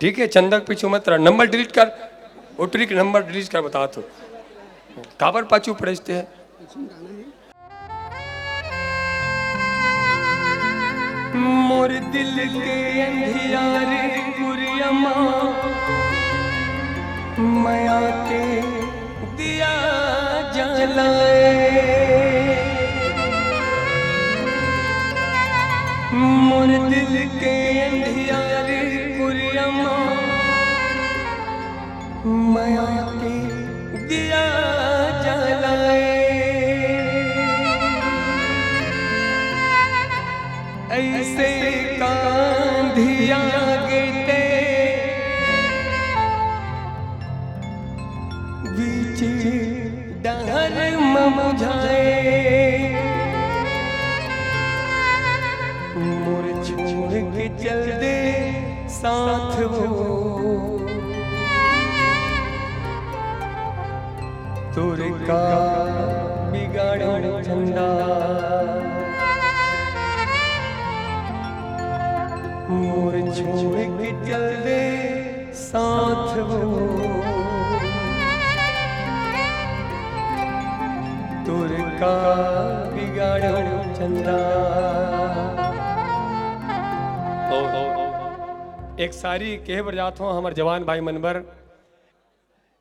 ठीक है, चंदक पीछू मत रहा, नंबर डिलीट कर, उतरी के नंबर डिलीट कर, बता तो काबर पाछू पड़ते हैं। मोर दिल के अंधियारे गुरियमा माया के दिया जलाए, मोर दिल के अंधियारे गुरियमा माया के दिया जलाए। ऐसे कांधिया गिरते बीच डहर मुझाए, मोर छोड़ के चल दे साथ वो तोरे का बिगाड़ो झंडा, मोर छोड़ के चल दे साथ वो तोरे का बिगाड़ो चंदा। एक शायरी कहे बर जात हो हमार जवान भाई मनबर,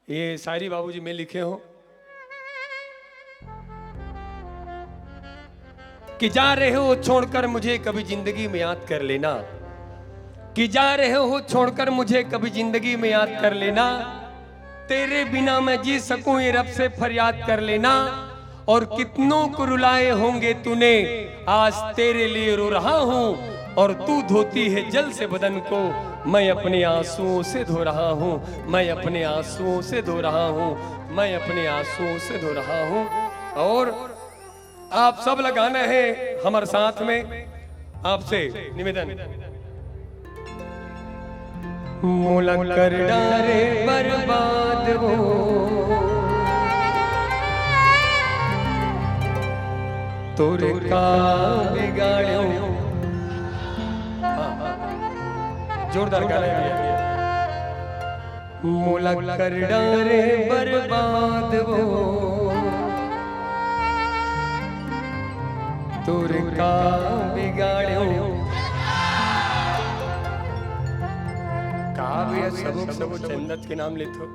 ये शायरी बाबूजी में लिखे हो कि जा रहे हो छोड़कर मुझे कभी जिंदगी में याद कर लेना, कि जा रहे हो छोड़कर मुझे कभी जिंदगी में याद कर लेना, तेरे बिना मैं जी सकूं ये रब से फरियाद कर लेना, और कितनों को रुलाए होंगे तूने आज तेरे लिए रो रहा हूं, और तू धोती है जल से बदन को मैं अपने आंसुओं से धो रहा हूं, मैं अपने आंसुओं से धो रहा हूं, मैं अपने आंसुओं से धो रहा हूं। और आप सब लगाना है हमारे साथ में, आपसे निवेदन, मोला कर डारे बर्बाद हो तोरे का बिगाड़ो, जोरदार गाना है, मोला कर डारे बर्बाद हो तोरे का बिगाड़ो। काव्य सब चंदत के नाम लेते हो।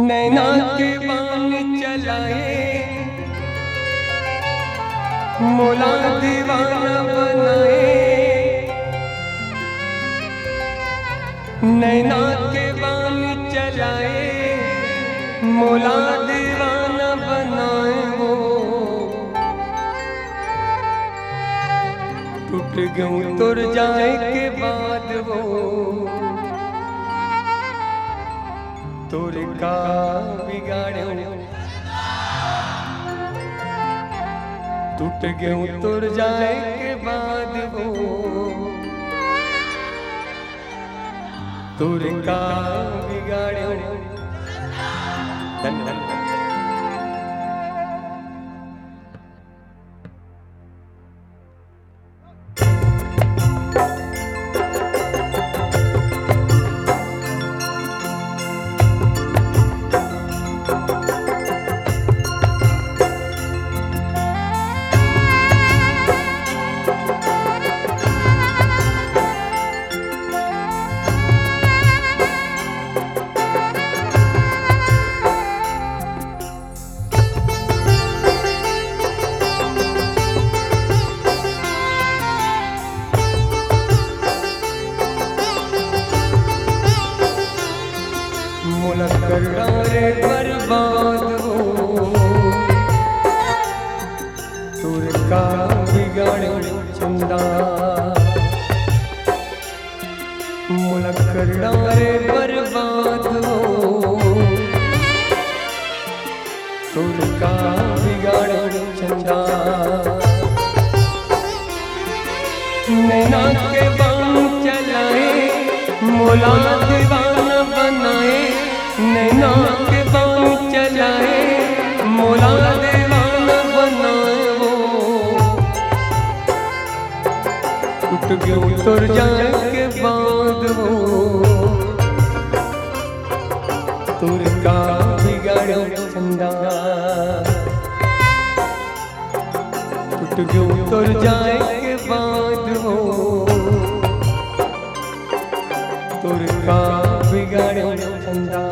नैना के बाण चलाए मोला दीवाना बनाए, नैना के बाण चलाए मोला दीवाना बनाए, वो टूट गऊं तुर जाए के बाद वो तोरे का बिगाड़ो, टूट गऊं तुर जाए के बाद वो तोरे का बिगाड़ो। धन धन रे बर्बाद हो तोरे का बिगाड़ो चंदा, मुलक्कर रे बर्बाद हो तोरे का बिगाड़ो चंदा, नैना के बाण चलाए मोला दीवाना बनाए, नैना के बाण चलाए मोला दीवाना बनाए, वो टूट गऊं तुर जाए के का बिगाड़ो चंदा टूट गयो तोर जाए के बाद हो तोर का बिगाड़ो चंदा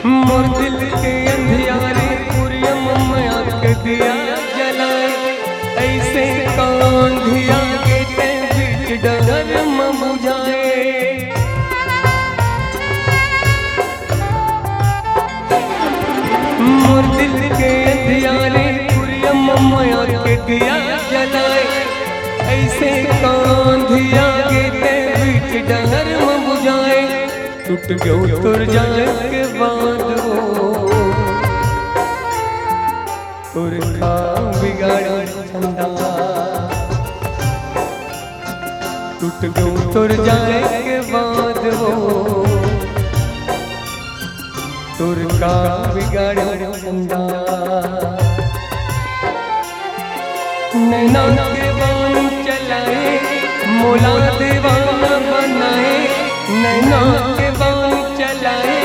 मोर दिल के अंधियारे पुरियम में आग दिया जलाए ऐसे कांधिया के ते बीच डगर में बुझाए मोर दिल के अंधियारे पुरियम में आग दिया जलाए ऐसे कांधिया के ते बीच डगर में बुझाए टूट गयो तोर जाए के बाद हो तोर का बिगाड़ो चंदा टूट गयो तोर जाए के बाद हो तोर का बिगाड़ो चंदा नैना के बाण चलाए मोला दीवाना बनाए नैना के बाण चलाए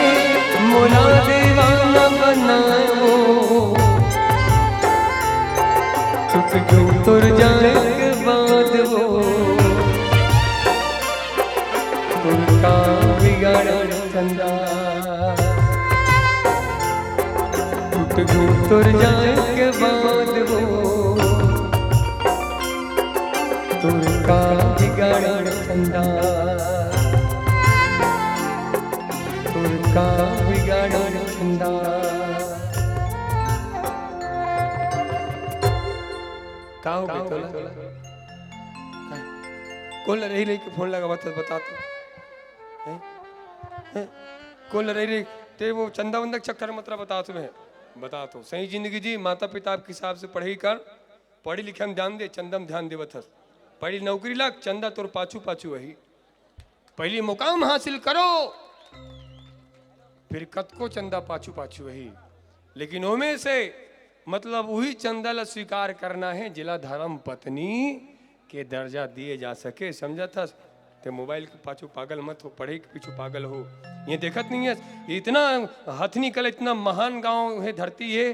मोला दीवाना बनाओ टूट गयो तोर जाए के बाद हो तोर का बिगाड़ो चंदा टूट गयो तोर जाए के बाद हो तोर का बिगाड़ो चंदा का बिगाड़ो चंदा का हो गया तोला कौन रही रही के फोन लगा बता तो कौन रही रही ते वो चंदा वंदा चक्कर मतलब बता तो सही जिंदगी जी माता पिता के हिसाब से पढ़ाई कर पढ़ी लिखे में ध्यान दे चंदा में ध्यान देवत हस पढ़ी नौकरी लाग चंदा तोर पाछू पाछू वही पहली मुकाम हासिल करो फिर कतको चंदा पाछू पाछू वही लेकिन ओमे से मतलब वही चंदा ला स्वीकार करना है जिला धर्म पत्नी के दर्जा दिए जा सके समझा था ते मोबाइल के पाछू पागल मत हो पढ़े के पीछू पागल हो ये देखत नहीं है इतना हथनी कल इतना महान गांव है धरती है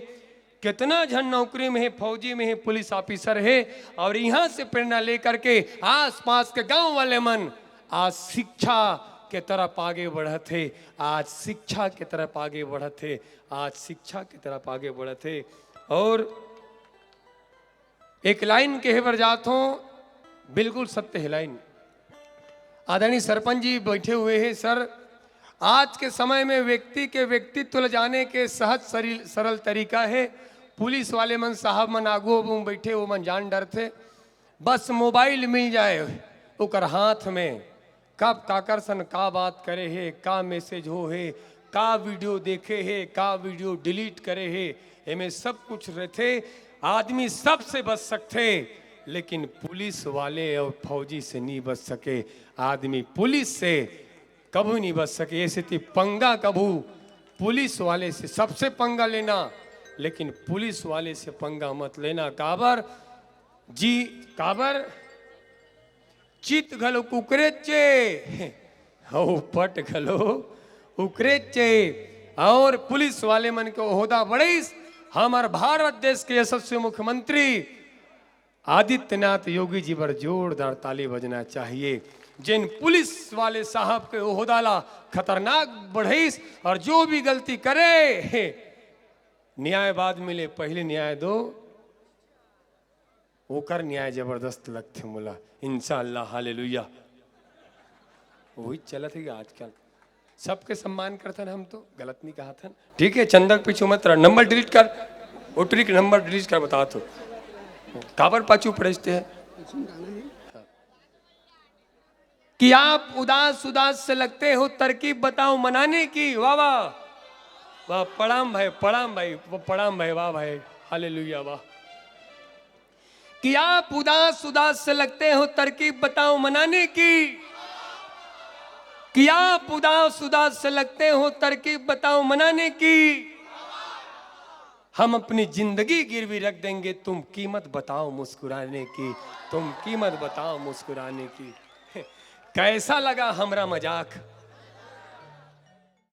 कितना जन नौकरी में है फौजी में है पुलिस ऑफिसर है और यहाँ से प्रेरणा लेकर के आस पास के गांव वाले मन आज शिक्षा के तरफ आगे बढ़त है आज शिक्षा के तरफ आगे बढ़त है आज शिक्षा के तरफ आगे बढ़त है और एक लाइन के हेबर जात हो बिल्कुल सत्य है लाइन आदरणीय सरपंच जी बैठे हुए हैं सर आज के समय में व्यक्ति के व्यक्तित्व जाने के सहज सरल तरीका है पुलिस वाले मन साहब मन आगू बैठे वो मन जान डर थे बस मोबाइल मिल जाए ओकर हाथ में कब काकरसन का बात करे है का मैसेज हो है का वीडियो देखे है का वीडियो डिलीट करे है एमे सब कुछ रहते आदमी सबसे बच सकते लेकिन पुलिस वाले और फौजी से नहीं बच सके आदमी पुलिस से कभी नहीं बच सके ऐसे थी पंगा कभू पुलिस वाले से सबसे पंगा लेना लेकिन पुलिस वाले से पंगा मत लेना काबर जी काबर चित घलो कुकरेचे हो पट घलो उकरेचे और पुलिस वाले मन के ओहदा बड़ेस हमार भारत देश के यशस्वी मुख्यमंत्री आदित्यनाथ योगी जी पर जोरदार ताली बजना चाहिए जिन पुलिस वाले साहब के ओहदाला खतरनाक बढ़ईस और जो भी गलती करे न्याय बाद मिले पहले न्याय दो ओकर न्याय जबरदस्त लगते मुला इंशाअल्लाह हालेलुया। वही चलत है आजकल सबके सम्मान करथन हम तो गलत नहीं कहा था। ठीक है चंदक पीछू मत रह नंबर डिलीट कर ओटरी के नंबर डिलीट कर बता तो काबर पाछू पड़ते हैं कि आप उदास उदास से लगते हो तरकीब बताओ मनाने की। वाह वाह वाह प्रणाम भाई प्रणाम भाई वाह भाई हालेलुया वाह। कि आप उदास उदास से लगते हो तरकीब बताओ मनाने की। कि आप उदास उदास से लगते हो तरकीब बताओ मनाने की। हम अपनी जिंदगी गिरवी रख देंगे तुम कीमत बताओ मुस्कुराने की। तुम कीमत बताओ मुस्कुराने की। कैसा लगा हमरा मजाक।